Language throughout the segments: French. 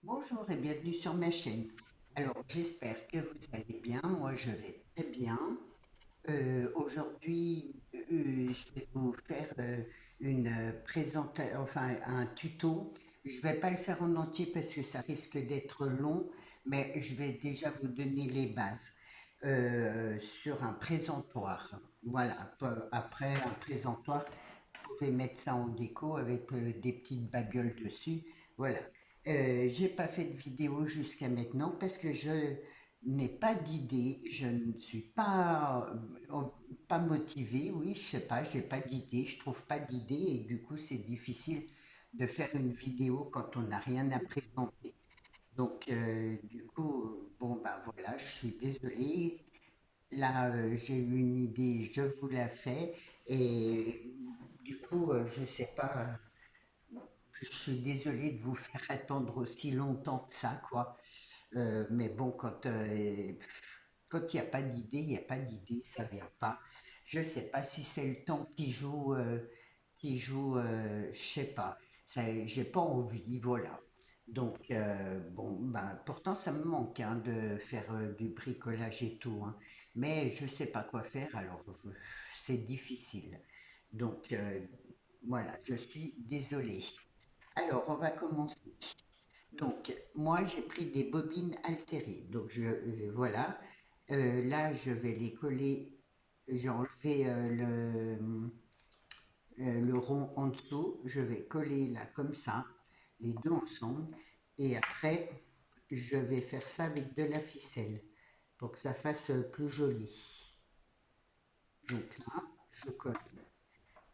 Bonjour et bienvenue sur ma chaîne. Alors, j'espère que vous allez bien. Moi, je vais très bien. Aujourd'hui, je vais vous faire une présentation, enfin un tuto. Je ne vais pas le faire en entier parce que ça risque d'être long, mais je vais déjà vous donner les bases sur un présentoir. Voilà, après un présentoir, vous pouvez mettre ça en déco avec des petites babioles dessus. Voilà. J'ai pas fait de vidéo jusqu'à maintenant parce que je n'ai pas d'idée, je ne suis pas motivée, oui, je sais pas, j'ai pas d'idée, je trouve pas d'idée et du coup c'est difficile de faire une vidéo quand on n'a rien à présenter. Donc du coup, bon bah voilà, je suis désolée. Là, j'ai eu une idée, je vous la fais et du coup, je sais pas, je suis désolée de vous faire attendre aussi longtemps que ça, quoi. Mais bon, quand il n'y a pas d'idée, il n'y a pas d'idée, ça vient pas. Je sais pas si c'est le temps je sais pas. J'ai pas envie, voilà. Donc, bon, ben, pourtant ça me manque hein, de faire du bricolage et tout, hein. Mais je sais pas quoi faire, alors c'est difficile. Donc, voilà, je suis désolée. Alors, on va commencer. Donc, moi, j'ai pris des bobines altérées. Donc, voilà. Là, je vais les coller. J'ai enlevé le rond en dessous. Je vais coller là comme ça, les deux ensemble. Et après, je vais faire ça avec de la ficelle pour que ça fasse plus joli. Donc là, je colle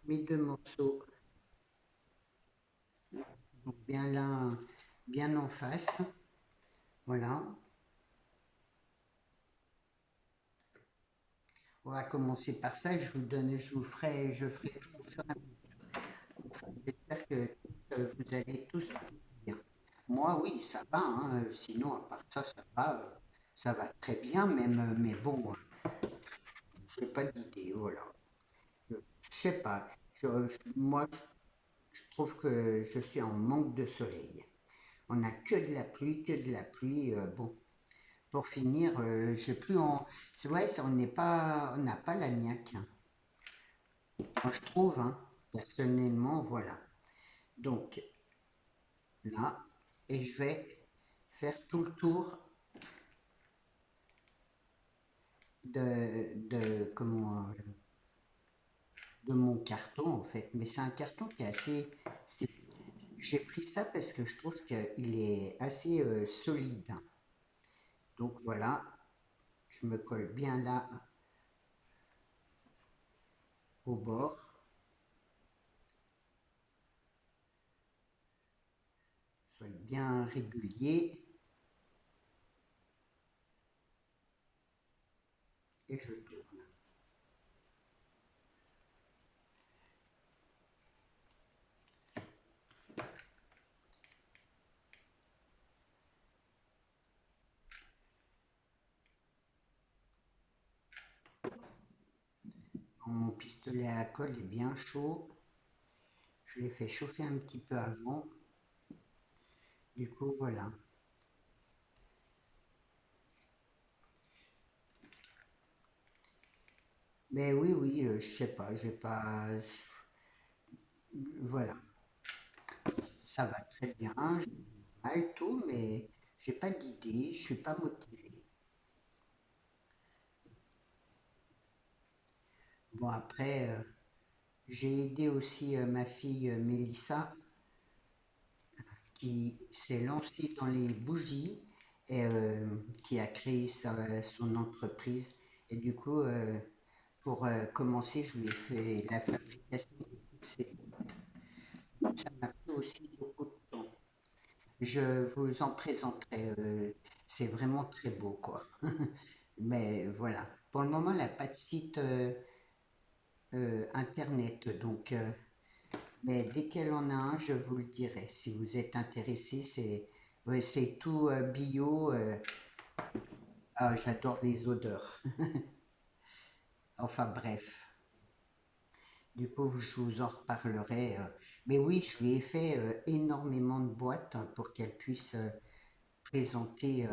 mes deux morceaux donc bien là, bien en face. Voilà. On va commencer par ça. Je ferai tout au fur et à mesure. Enfin, j'espère que vous allez tous bien. Moi, oui, ça va, hein. Sinon, à part ça, ça va très bien, même. Mais bon, je n'ai pas d'idée, voilà. Je sais pas. Moi, je trouve que je suis en manque de soleil. On n'a que de la pluie, que de la pluie. Bon, pour finir, j'ai plus en. C'est vrai, on n'a pas la niaque, hein. Moi, je trouve, hein, personnellement, voilà. Donc, là, et je vais faire tout le tour de mon carton en fait. Mais c'est un carton qui est assez. J'ai pris ça parce que je trouve qu'il est assez solide, hein. Donc voilà, je me colle bien là au bord, soit bien régulier et je tourne. Mon pistolet à colle est bien chaud. Je l'ai fait chauffer un petit peu avant. Du coup, voilà. Mais oui, oui, je sais pas, j'ai pas. Voilà, ça va très bien, j'ai mal tout, mais j'ai pas d'idée, je suis pas motivée. Bon, après, j'ai aidé aussi ma fille Mélissa qui s'est lancée dans les bougies et qui a créé son entreprise. Et du coup, pour commencer, je lui ai fait la fabrication de toutes ces. Ça m'a pris aussi beaucoup de temps. Je vous en présenterai. C'est vraiment très beau, quoi. Mais voilà. Pour le moment, elle n'a pas de site internet. Donc, mais dès qu'elle en a un, je vous le dirai. Si vous êtes intéressé, c'est ouais, c'est tout bio. Ah, j'adore les odeurs. Enfin bref. Du coup, je vous en reparlerai. Mais oui, je lui ai fait énormément de boîtes hein, pour qu'elle puisse présenter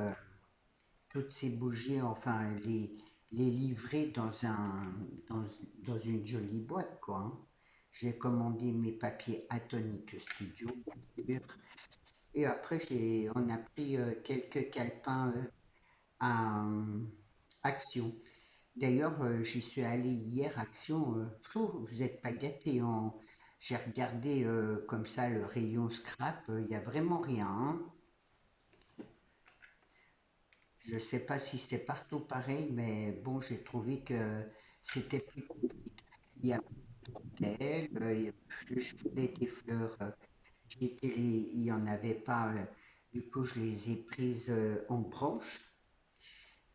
toutes ces bougies, enfin les livrer dans, dans une jolie boîte, quoi, hein. J'ai commandé mes papiers Atonic Studio, bien sûr. Et après, on a pris quelques calepins à Action. D'ailleurs, j'y suis allée hier, Action. Vous n'êtes pas gâtés. J'ai regardé comme ça le rayon scrap. Il n'y a vraiment rien, hein. Je ne sais pas si c'est partout pareil, mais bon, j'ai trouvé que c'était plutôt vide. Il y a d'elle, je voulais des fleurs. Il n'y en avait pas. Du coup, je les ai prises en branche.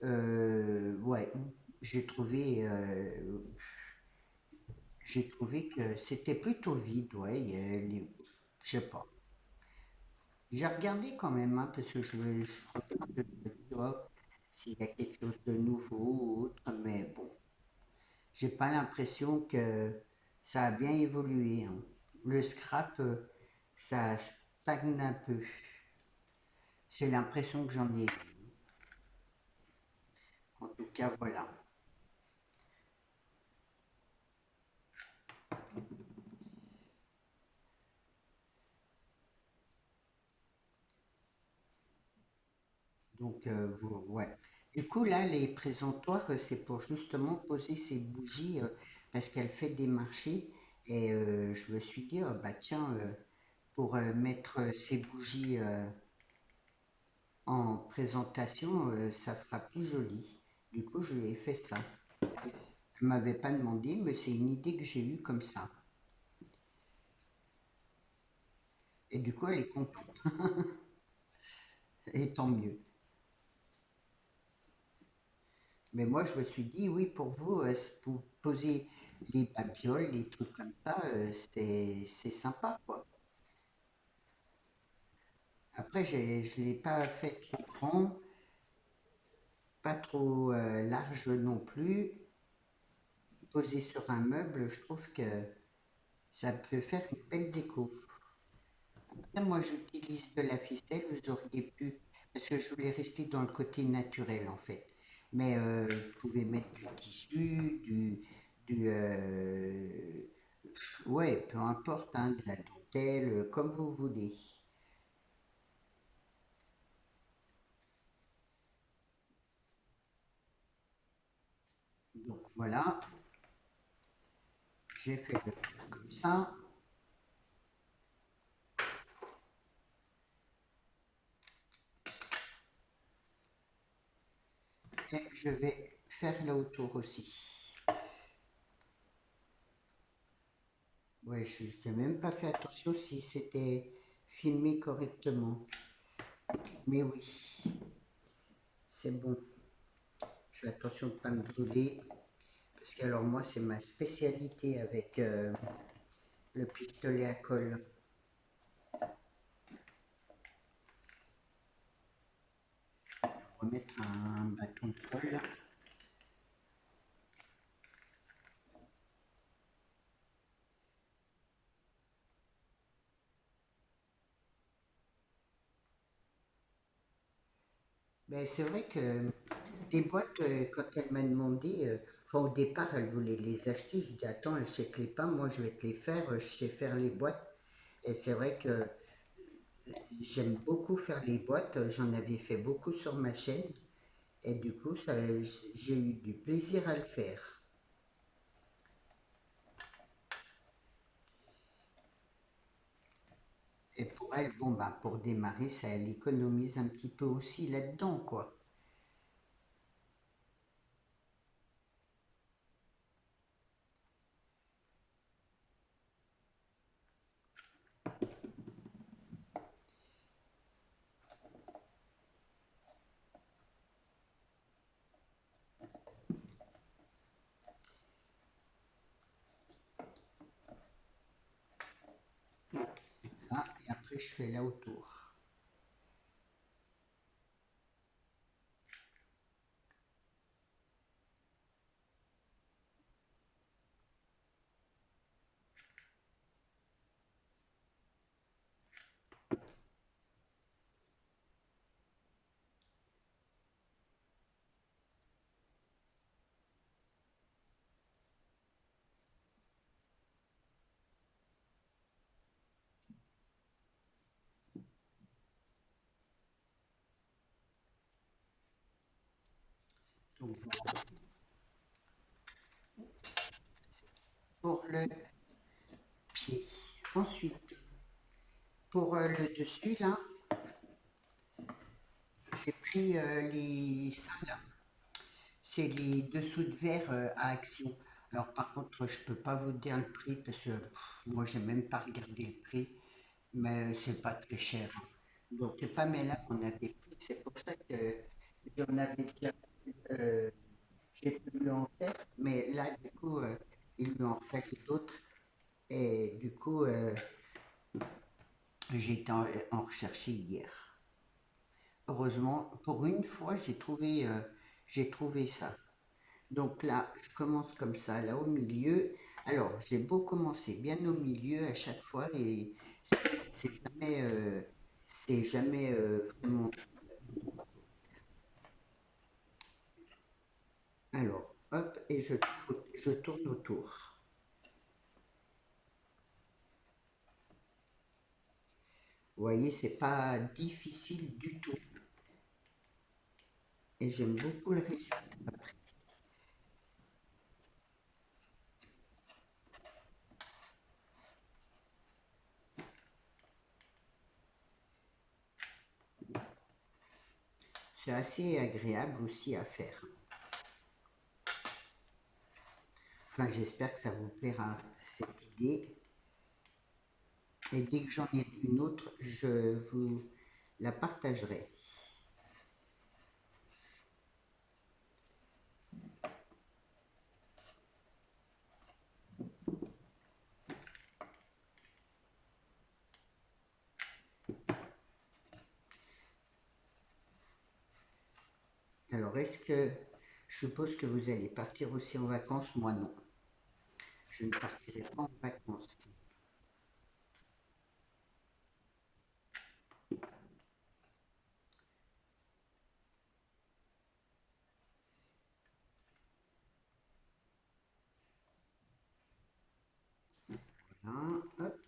Ouais, j'ai trouvé, euh, j'ai trouvé que c'était plutôt vide. Ouais, je sais pas. J'ai regardé quand même, hein, parce que je regarde tu vois, s'il y a quelque chose de nouveau ou autre, mais bon, j'ai pas l'impression que ça a bien évolué, hein. Le scrap, ça stagne un peu. C'est l'impression que j'en ai. En tout cas, voilà. Donc, ouais. Du coup, là, les présentoirs, c'est pour justement poser ces bougies parce qu'elle fait des marchés. Et je me suis dit, oh, bah tiens, pour mettre ces bougies en présentation, ça fera plus joli. Du coup, je lui ai fait ça. Je ne m'avais pas demandé, mais c'est une idée que j'ai eue comme ça. Et du coup, elle est contente. Et tant mieux. Mais moi, je me suis dit, oui, pour vous, pour poser les babioles, les trucs comme ça, c'est sympa, quoi. Après, je ne l'ai pas fait trop grand, pas trop large non plus. Posé sur un meuble, je trouve que ça peut faire une belle déco. Après, moi, j'utilise de la ficelle, vous auriez pu, parce que je voulais rester dans le côté naturel, en fait. Mais vous pouvez mettre du tissu, du ouais, peu importe, hein, de la dentelle, comme vous voulez. Donc voilà, j'ai fait le tour comme ça. Et je vais faire là autour aussi. Ouais, je n'ai même pas fait attention si c'était filmé correctement. Mais oui, c'est bon. Je fais attention de ne pas me brûler. Parce que alors moi, c'est ma spécialité avec le pistolet à colle. On va mettre un bâton de colle. Ben, c'est vrai que les boîtes, quand elle m'a demandé, enfin, au départ, elle voulait les acheter. Je dis, attends, achète-les pas, moi je vais te les faire, je sais faire les boîtes. Et c'est vrai que j'aime beaucoup faire les boîtes, j'en avais fait beaucoup sur ma chaîne. Et du coup, j'ai eu du plaisir à le faire. Et pour elle, bon, bah, pour démarrer, ça, elle économise un petit peu aussi là-dedans, quoi. Là, et après, je fais là autour. Donc, pour le pied. Ensuite, pour le dessus, là, j'ai pris les ça là. C'est les dessous de verre à Action. Alors par contre, je peux pas vous dire le prix parce que moi j'ai même pas regardé le prix, mais c'est pas très cher, hein. Donc Pamela qu'on avait pris, c'est pour ça que j'en avais déjà, euh, j'ai pu lui en faire, mais là du coup il lui en fallait d'autres et du coup j'ai été en rechercher hier. Heureusement, pour une fois, j'ai trouvé ça. Donc là, je commence comme ça, là au milieu. Alors, j'ai beau commencer bien au milieu à chaque fois et c'est jamais, c'est jamais vraiment. Alors, hop, et je tourne autour. Vous voyez, c'est pas difficile du tout. Et j'aime beaucoup le résultat. C'est assez agréable aussi à faire. Enfin, j'espère que ça vous plaira, cette idée. Et dès que j'en ai une autre, je vous la partagerai. Alors, je suppose que vous allez partir aussi en vacances? Moi, non. Je ne partirai pas en vacances. Voilà, hop.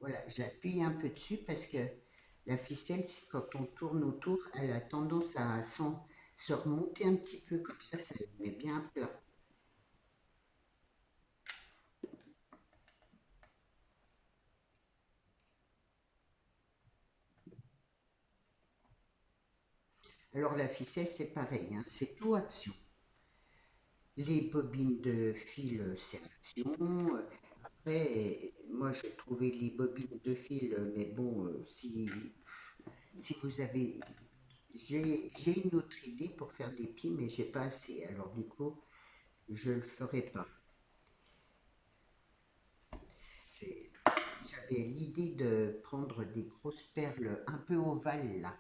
Voilà, j'appuie un peu dessus parce que la ficelle, quand on tourne autour, elle a tendance à se remonter un petit peu comme ça le met bien à plat. Alors la ficelle, c'est pareil, hein, c'est tout Action. Les bobines de fil, c'est Action. Après, moi j'ai trouvé les bobines de fil, mais bon, si vous avez j'ai une autre idée pour faire des pieds, mais j'ai pas assez. Alors du coup, je le ferai pas. J'ai- J'avais l'idée de prendre des grosses perles un peu ovales là.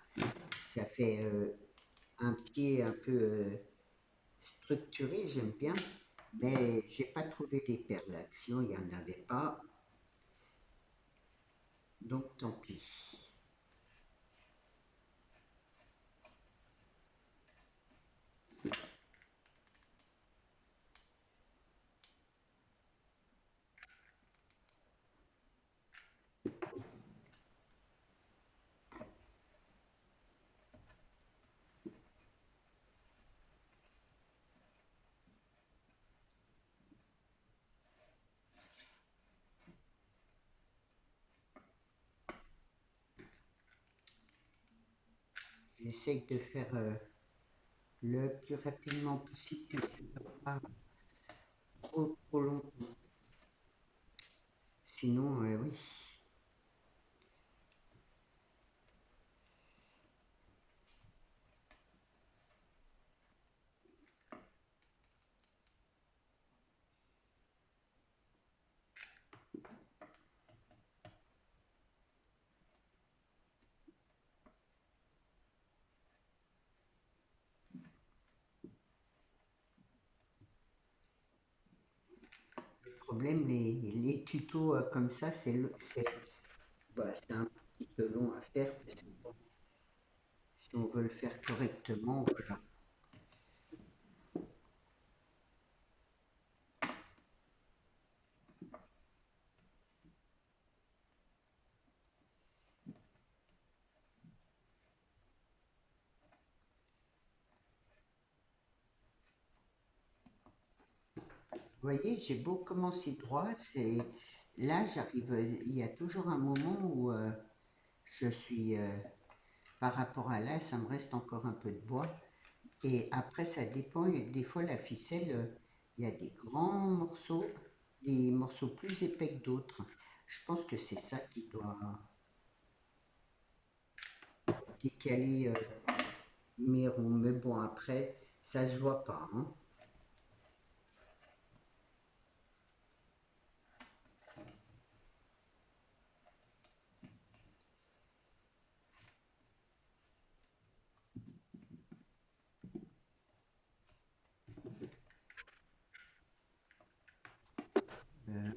Ça fait un pied un peu structuré, j'aime bien. Mais j'ai pas trouvé des perles Action, il n'y en avait pas. Donc tant pis. J'essaye de faire le plus rapidement possible que ça ne dure pas trop longtemps. Sinon, oui. Le problème, les tutos comme ça, c'est un petit peu long à faire parce que bon, si on veut le faire correctement, voilà. Vous voyez, j'ai beau commencer droit, c'est là j'arrive, il y a toujours un moment où je suis par rapport à là, ça me reste encore un peu de bois. Et après, ça dépend. Et des fois, la ficelle, il y a des grands morceaux, des morceaux plus épais que d'autres. Je pense que c'est ça qui doit décaler mes ronds. Mais bon, après, ça se voit pas, hein. Euh,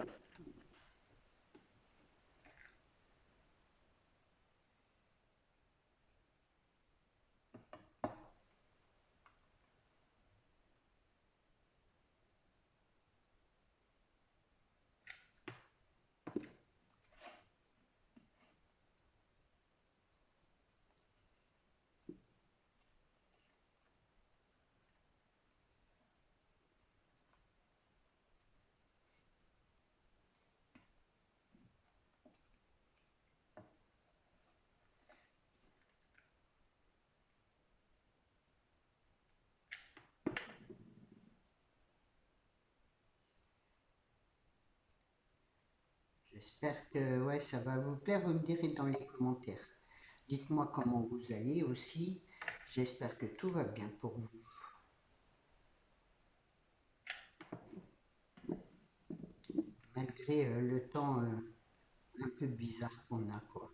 J'espère que ouais, ça va vous plaire. Vous me direz dans les commentaires. Dites-moi comment vous allez aussi. J'espère que tout va bien pour vous, malgré le temps un peu bizarre qu'on a, quoi.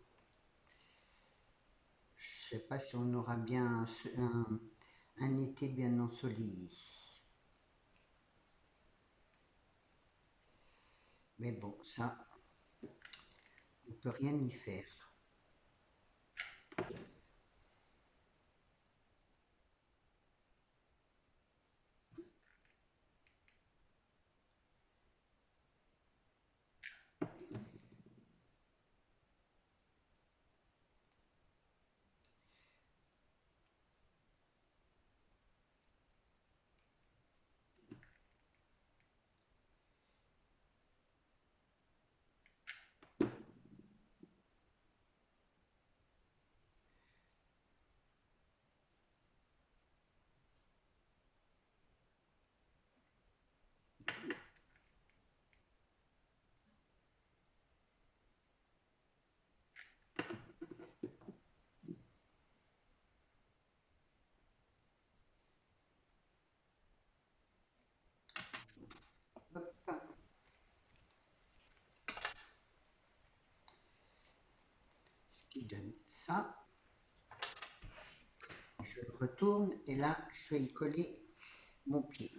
Je sais pas si on aura bien un été bien ensoleillé. Mais bon, ça, on peut rien y faire. Hop, ce qui donne ça, je le retourne et là, je vais y coller mon pied.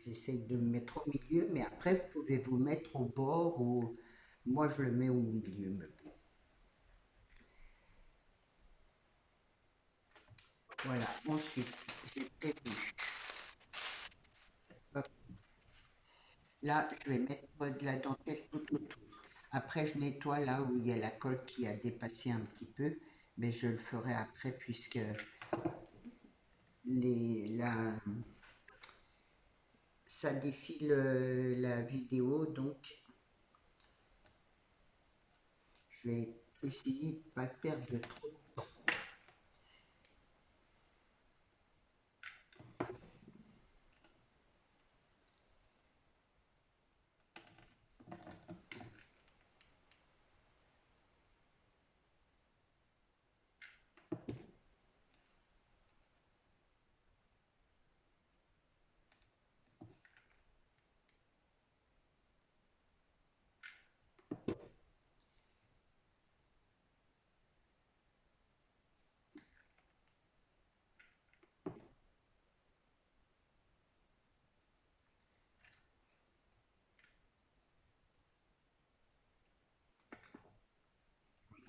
J'essaye de me mettre au milieu, mais après, vous pouvez vous mettre au bord ou moi, je le mets au milieu. Mais bon. Voilà, ensuite, j'ai prévu. Hop, là, je vais mettre de la dentelle tout autour. Après, je nettoie là où il y a la colle qui a dépassé un petit peu, mais je le ferai après puisque la, ça défile la vidéo, donc je vais essayer de ne pas perdre trop de temps.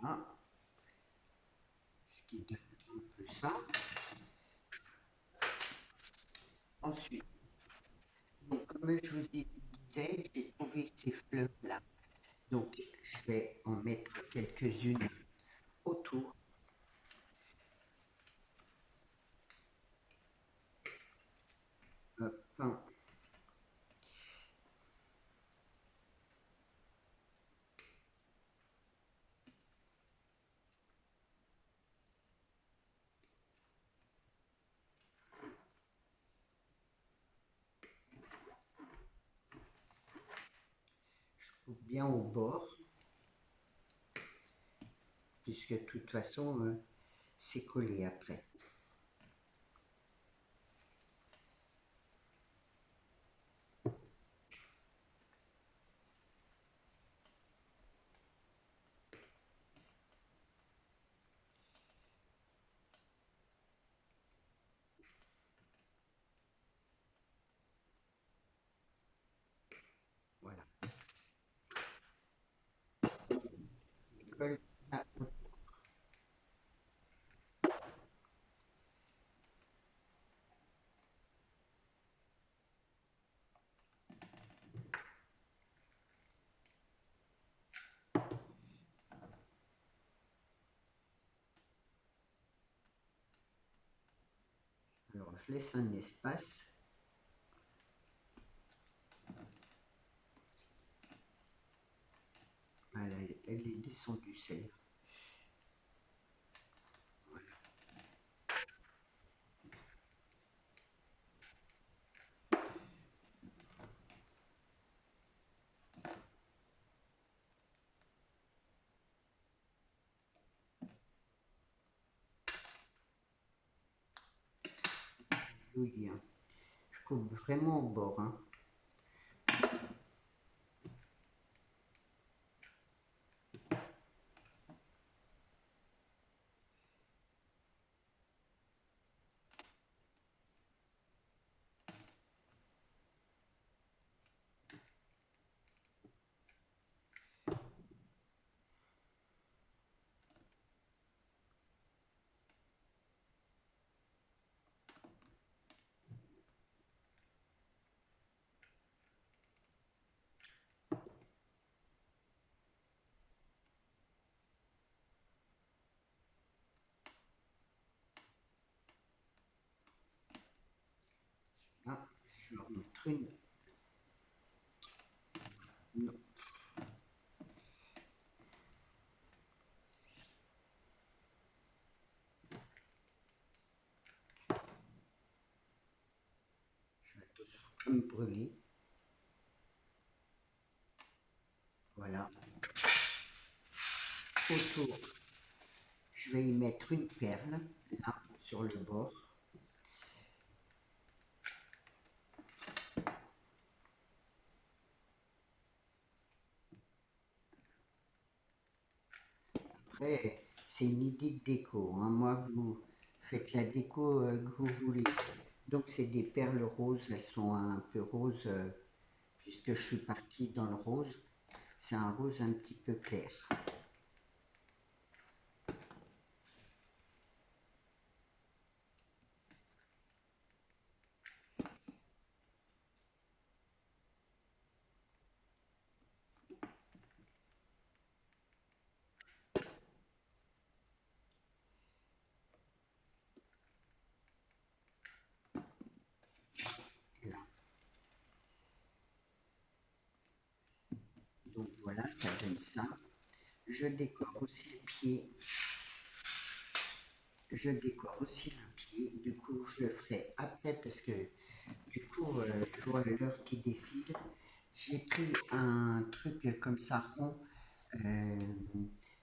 Voilà, ce qui donne un peu ça. Ensuite, donc, comme je vous disais, j'ai trouvé ces fleurs-là. Donc, je vais en mettre quelques-unes autour. Hop, hein. Je coupe bien au bord, puisque de toute façon, c'est collé après. Voilà. Colle à- Alors, je laisse un espace. Voilà, elle est descendue celle-là. Oui, hein. Je coupe vraiment au bord, hein. Ah, je vais en remettre une. Non, je vais tous me brûler. Voilà. Autour, je vais y mettre une perle, là, sur le bord. Après, c'est une idée de déco, hein. Moi, vous faites la déco que vous voulez. Donc, c'est des perles roses. Elles sont un peu roses, puisque je suis partie dans le rose. C'est un rose un petit peu clair. Là. Donc, voilà, ça donne ça. Je décore aussi le pied. Je décore aussi le pied. Du coup, je le ferai après parce que du coup, je vois l'heure qui défile. J'ai pris un truc comme ça rond. euh,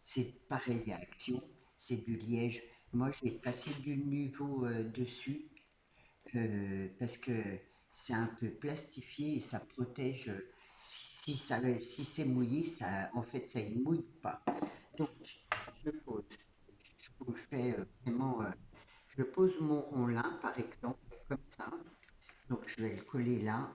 c'est pareil à Action. C'est du liège. Moi, j'ai passé du niveau dessus parce que c'est un peu plastifié et ça protège. Si c'est mouillé, ça, en fait, ça ne mouille pas. Donc, je pose. Je vous le fais vraiment. Je pose mon rond là, par exemple, comme ça. Donc, je vais le coller là.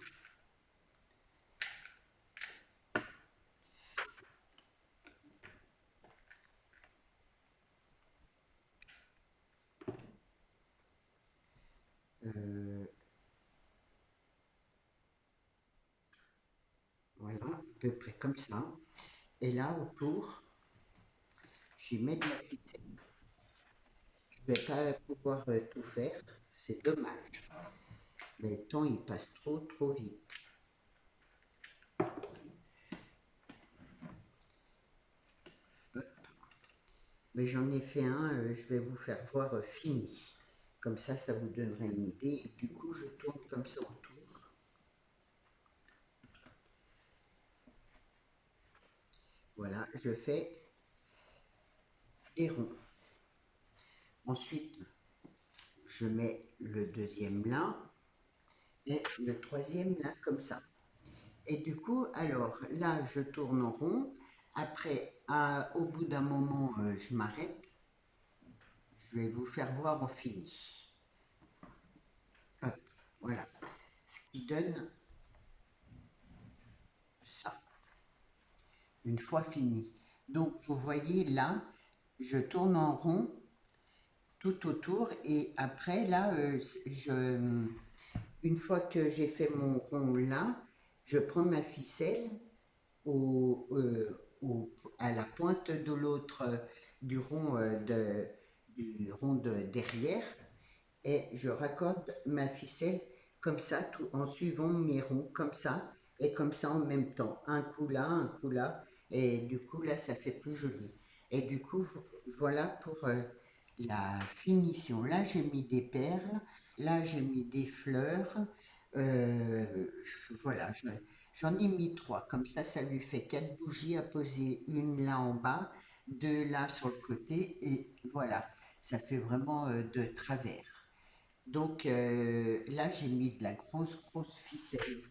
Euh, voilà, à peu près comme ça. Et là, autour, j'y mets de la ficelle. Je ne vais pas pouvoir tout faire, c'est dommage. Mais le temps, il passe trop vite. Mais j'en ai fait un, je vais vous faire voir fini. Comme ça vous donnera une idée. Et du coup, je tourne comme ça autour. Voilà, je fais des ronds. Ensuite, je mets le deuxième là et le troisième là, comme ça. Et du coup, alors là, je tourne en rond. Après, au bout d'un moment, je m'arrête. Je vais vous faire voir en fini. Hop, voilà. Ce qui donne ça, une fois fini. Donc, vous voyez là, je tourne en rond tout autour et après, là, une fois que j'ai fait mon rond là, je prends ma ficelle au, à la pointe de l'autre du rond de derrière et je raccorde ma ficelle comme ça, tout, en suivant mes ronds, comme ça, et comme ça en même temps. Un coup là, et du coup là, ça fait plus joli. Et du coup, voilà pour la finition. Là, j'ai mis des perles, là, j'ai mis des fleurs. Euh, voilà, j'en ai mis trois. Comme ça lui fait quatre bougies à poser, une là en bas, deux là sur le côté, et voilà, ça fait vraiment de travers. Donc là, j'ai mis de la grosse ficelle.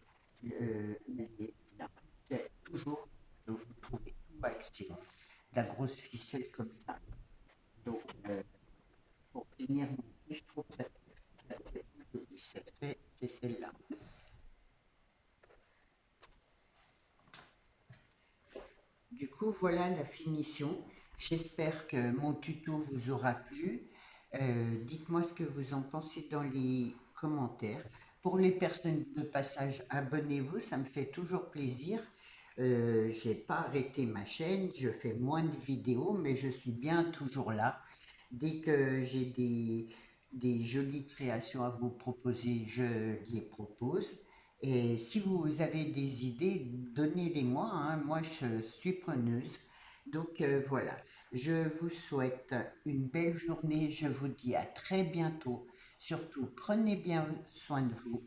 Mais là, c'est toujours, donc vous trouvez tout excellent. De la grosse ficelle comme ça. Donc, pour finir mon pied, je trouve que ça fait tout joli. C'est celle-là. Du coup, voilà la finition. J'espère que mon tuto vous aura plu. Dites-moi ce que vous en pensez dans les commentaires. Pour les personnes de passage, abonnez-vous, ça me fait toujours plaisir. J'ai pas arrêté ma chaîne, je fais moins de vidéos, mais je suis bien toujours là. Dès que j'ai des jolies créations à vous proposer, je les propose. Et si vous avez des idées, donnez-les-moi, hein. Moi, je suis preneuse. Donc voilà, je vous souhaite une belle journée. Je vous dis à très bientôt. Surtout, prenez bien soin de vous.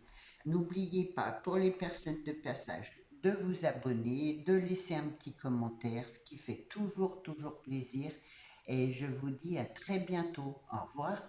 N'oubliez pas, pour les personnes de passage, de vous abonner, de laisser un petit commentaire, ce qui fait toujours plaisir. Et je vous dis à très bientôt. Au revoir.